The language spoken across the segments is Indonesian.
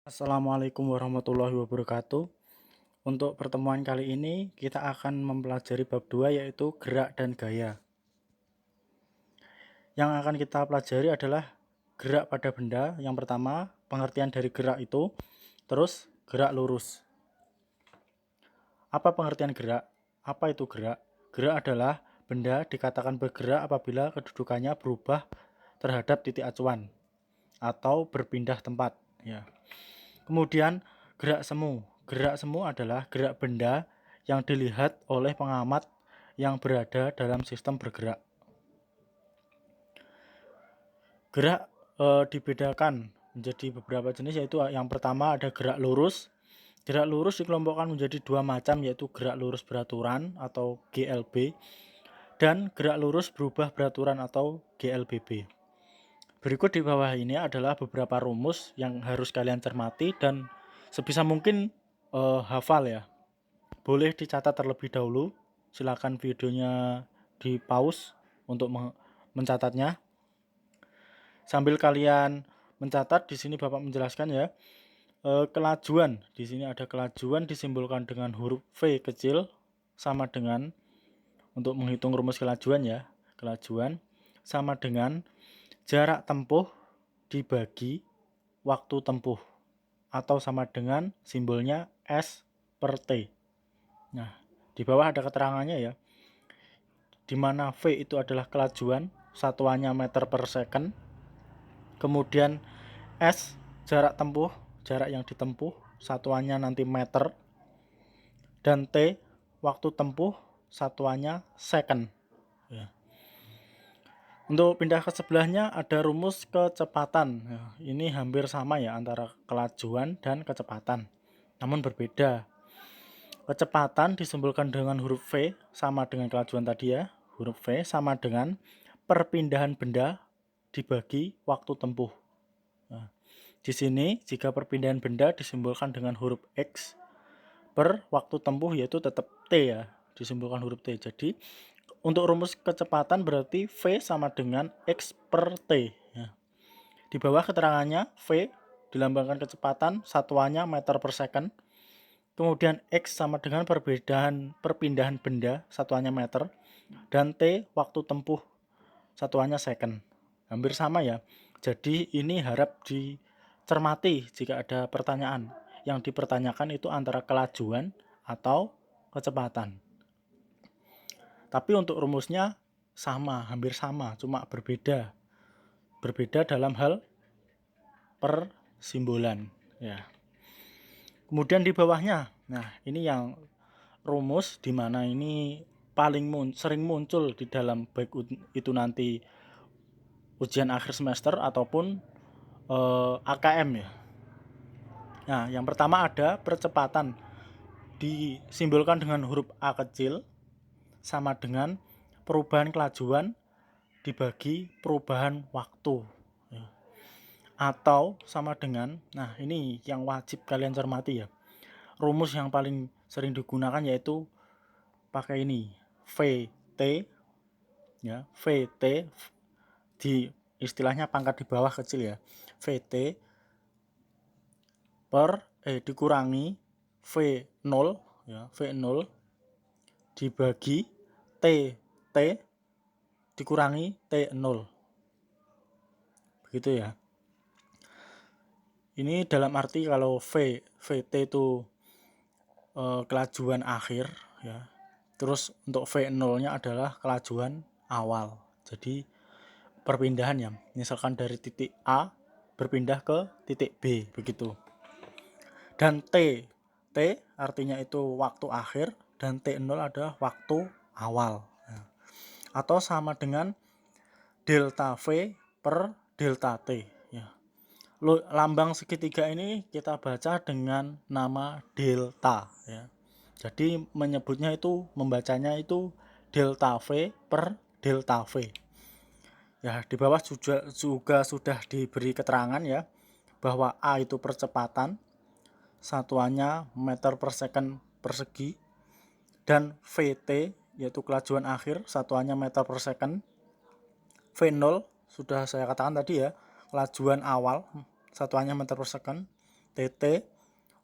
Assalamualaikum warahmatullahi wabarakatuh. Untuk pertemuan kali ini kita akan mempelajari bab 2 yaitu gerak dan gaya. Yang akan kita pelajari adalah gerak pada benda. Yang pertama, pengertian dari gerak itu, terus gerak lurus. Apa pengertian gerak? Apa itu gerak? Gerak adalah benda dikatakan bergerak apabila kedudukannya berubah terhadap titik acuan atau berpindah tempat, ya. Kemudian gerak semu. Gerak semu adalah gerak benda yang dilihat oleh pengamat yang berada dalam sistem bergerak. Gerak dibedakan menjadi beberapa jenis, yaitu yang pertama ada gerak lurus. Gerak lurus dikelompokkan menjadi dua macam, yaitu gerak lurus beraturan atau GLB dan gerak lurus berubah beraturan atau GLBB. Berikut di bawah ini adalah beberapa rumus yang harus kalian cermati dan sebisa mungkin hafal ya. Boleh dicatat terlebih dahulu. Silakan videonya di pause untuk mencatatnya. Sambil kalian mencatat, di sini Bapak menjelaskan ya. Kelajuan, di sini ada kelajuan disimbolkan dengan huruf V kecil sama dengan, untuk menghitung rumus kelajuan ya, kelajuan sama dengan jarak tempuh dibagi waktu tempuh atau sama dengan simbolnya S per T. Nah, di bawah ada keterangannya ya, di mana V itu adalah kelajuan, satuannya meter per second, kemudian S jarak tempuh, jarak yang ditempuh, satuannya nanti meter, dan T waktu tempuh, satuannya second. Ya. Untuk pindah ke sebelahnya ada rumus kecepatan. Ya, ini hampir sama ya antara kelajuan dan kecepatan, namun berbeda. Kecepatan disimbolkan dengan huruf V sama dengan kelajuan tadi ya. Huruf V sama dengan perpindahan benda dibagi waktu tempuh. Nah, di sini jika perpindahan benda disimbolkan dengan huruf X per waktu tempuh, yaitu tetap T ya, disimbolkan huruf T. Jadi untuk rumus kecepatan berarti V sama dengan X per T ya. Di bawah keterangannya, V dilambangkan kecepatan, satuannya meter per second. Kemudian X sama dengan perpindahan benda, satuannya meter, dan T waktu tempuh, satuannya second. Hampir sama ya. Jadi ini harap dicermati jika ada pertanyaan. Yang dipertanyakan itu antara kelajuan atau kecepatan. Tapi untuk rumusnya sama, hampir sama, cuma berbeda. Berbeda dalam hal persimbolan ya. Kemudian di bawahnya, nah ini yang rumus di mana ini paling sering muncul di dalam baik itu nanti ujian akhir semester ataupun AKM ya. Nah, yang pertama ada percepatan, disimbolkan dengan huruf A kecil sama dengan perubahan kelajuan dibagi perubahan waktu ya. Atau sama dengan, nah ini yang wajib kalian cermati ya, rumus yang paling sering digunakan yaitu pakai ini VT ya, VT di istilahnya pangkat di bawah kecil ya, VT per dikurangi V0 ya, V0 dibagi T dikurangi T0, begitu ya. Ini dalam arti kalau VT itu kelajuan akhir ya. Terus untuk V0-nya adalah kelajuan awal. Jadi perpindahan ya, misalkan dari titik A berpindah ke titik B begitu. Dan T artinya itu waktu akhir dan T0 adalah waktu awal. Ya. Atau sama dengan delta V per delta T ya. Lambang segitiga ini kita baca dengan nama delta ya. Jadi menyebutnya itu, membacanya itu delta V per delta V. Ya, di bawah juga sudah diberi keterangan ya bahwa A itu percepatan, satuannya meter per second persegi, dan VT yaitu kelajuan akhir, satuannya meter per second. V0 sudah saya katakan tadi ya, kelajuan awal, satuannya meter per second. TT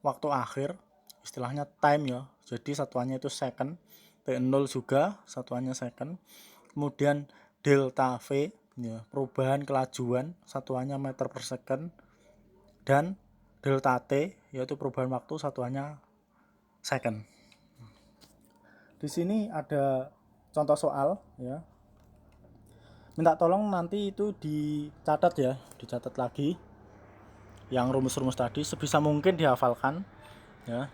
waktu akhir, istilahnya time ya, jadi satuannya itu second. T0 juga satuannya second. Kemudian delta V ya, perubahan kelajuan, satuannya meter per second. Dan delta T yaitu perubahan waktu, satuannya second. Di sini ada contoh soal ya. Minta tolong nanti itu dicatat ya, dicatat lagi yang rumus-rumus tadi sebisa mungkin dihafalkan ya.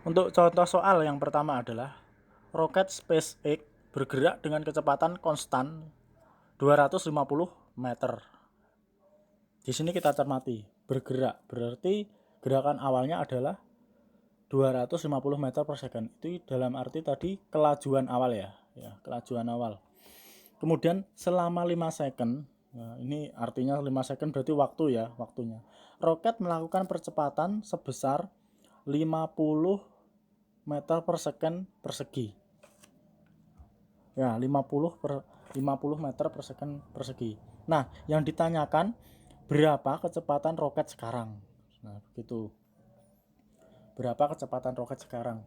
Untuk contoh soal yang pertama adalah roket SpaceX bergerak dengan kecepatan konstan 250 meter. Di sini kita cermati, bergerak berarti gerakan awalnya adalah 250 meter per second. Itu dalam arti tadi kelajuan awal ya, kelajuan awal. Kemudian selama 5 second, nah ini artinya 5 second berarti waktu ya, waktunya. Roket melakukan percepatan sebesar 50 meter per second persegi. Ya, 50 meter per second persegi. Nah, yang ditanyakan berapa kecepatan roket sekarang? Nah, begitu. Berapa kecepatan roket sekarang?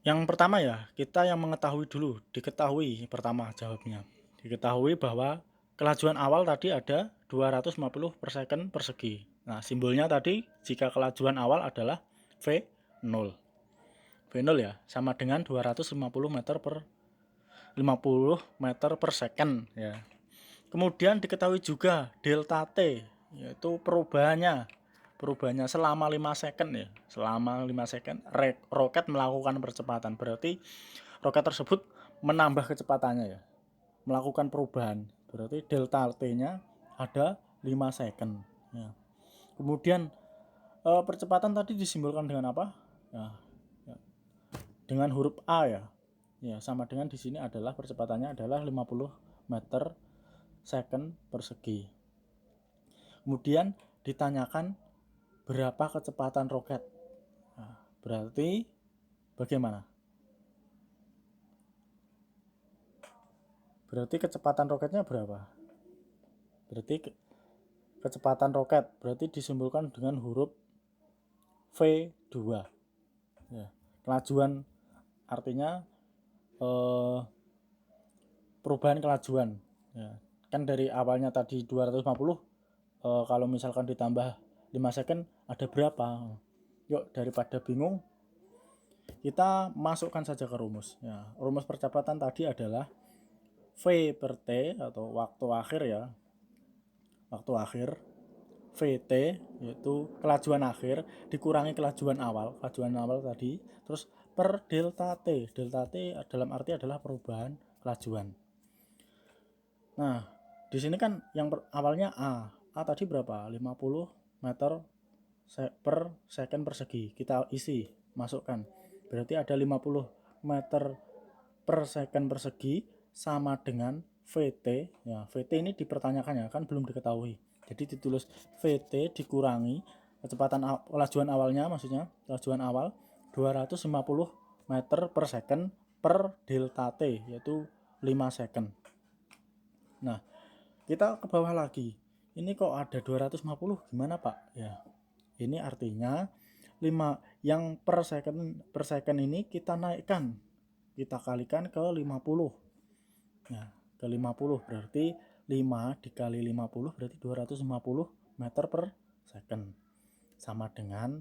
Yang pertama ya, kita yang mengetahui dulu, diketahui pertama jawabnya. Diketahui bahwa kelajuan awal tadi ada 250 per second persegi. Nah, simbolnya tadi jika kelajuan awal adalah V0. V0 ya, sama dengan 250 meter per 50 meter per second ya. Kemudian diketahui juga delta T, yaitu perubahannya selama 5 second ya. Selama 5 second roket melakukan percepatan. Berarti roket tersebut menambah kecepatannya ya. Melakukan perubahan. Berarti delta T-nya ada 5 second ya. Kemudian percepatan tadi disimbolkan dengan apa? Ya, dengan huruf A ya. Ya, sama dengan di sini adalah percepatannya adalah 50 meter second persegi. Kemudian ditanyakan berapa kecepatan roket. Nah, berarti bagaimana? Berarti kecepatan roketnya berapa? Berarti kecepatan roket berarti disimbolkan dengan huruf V2 ya. Kelajuan artinya perubahan kelajuan ya. Kan dari awalnya tadi 250, kalau misalkan ditambah 5 second ada berapa? Yuk, daripada bingung kita masukkan saja ke rumus ya. Rumus percepatan tadi adalah V per T atau waktu akhir ya, waktu akhir, VT yaitu kelajuan akhir dikurangi kelajuan awal tadi, terus per delta T. Delta T dalam arti adalah perubahan kelajuan. Nah, di sini kan yang awalnya A tadi berapa? 50 meter per second persegi. Kita isi, masukkan. Berarti ada 50 meter per second persegi sama dengan VT. Ya, VT ini dipertanyakan ya, kan belum diketahui. Jadi ditulis VT dikurangi kecepatan kelajuan awalnya, maksudnya kelajuan awal 250 meter per second per delta T, yaitu 5 second. Nah, kita ke bawah lagi. Ini kok ada 250, gimana Pak? Ya, ini artinya 5 yang per second ini kita naikkan. Kita kalikan ke 50. Nah, ke 50 berarti 5 dikali 50 berarti 250 meter per second. Sama dengan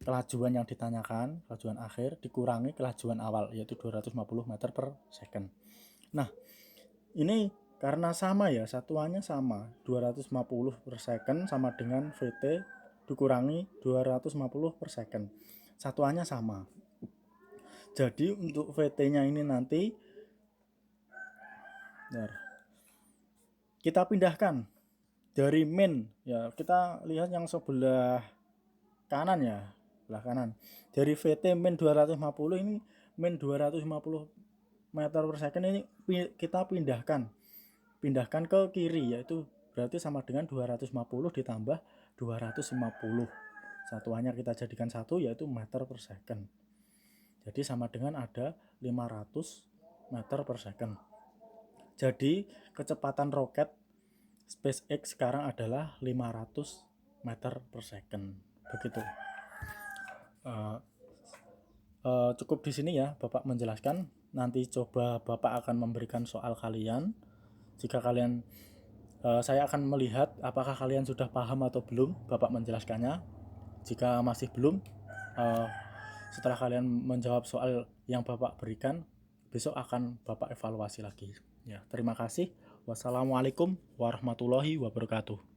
kelajuan yang ditanyakan, kelajuan akhir dikurangi kelajuan awal, yaitu 250 meter per second. Nah, ini karena sama ya, satuannya sama, 250 per second sama dengan VT dikurangi 250 per second. Satuannya sama. Jadi untuk VT-nya ini nanti kita pindahkan dari min ya, kita lihat yang sebelah kanan ya, sebelah kanan. Dari VT min 250 ini min 250 meter per second ini kita pindahkan ke kiri, yaitu berarti sama dengan 250 ditambah 250. Satuannya kita jadikan 1 yaitu meter per second. Jadi sama dengan ada 500 meter per second. Jadi kecepatan roket SpaceX sekarang adalah 500 meter per second. Begitu. Cukup di sini ya Bapak menjelaskan. Nanti coba Bapak akan memberikan soal kalian. Jika kalian saya akan melihat apakah kalian sudah paham atau belum Bapak menjelaskannya. Jika masih belum, setelah kalian menjawab soal yang Bapak berikan, besok akan Bapak evaluasi lagi. Ya, terima kasih. Wassalamualaikum warahmatullahi wabarakatuh.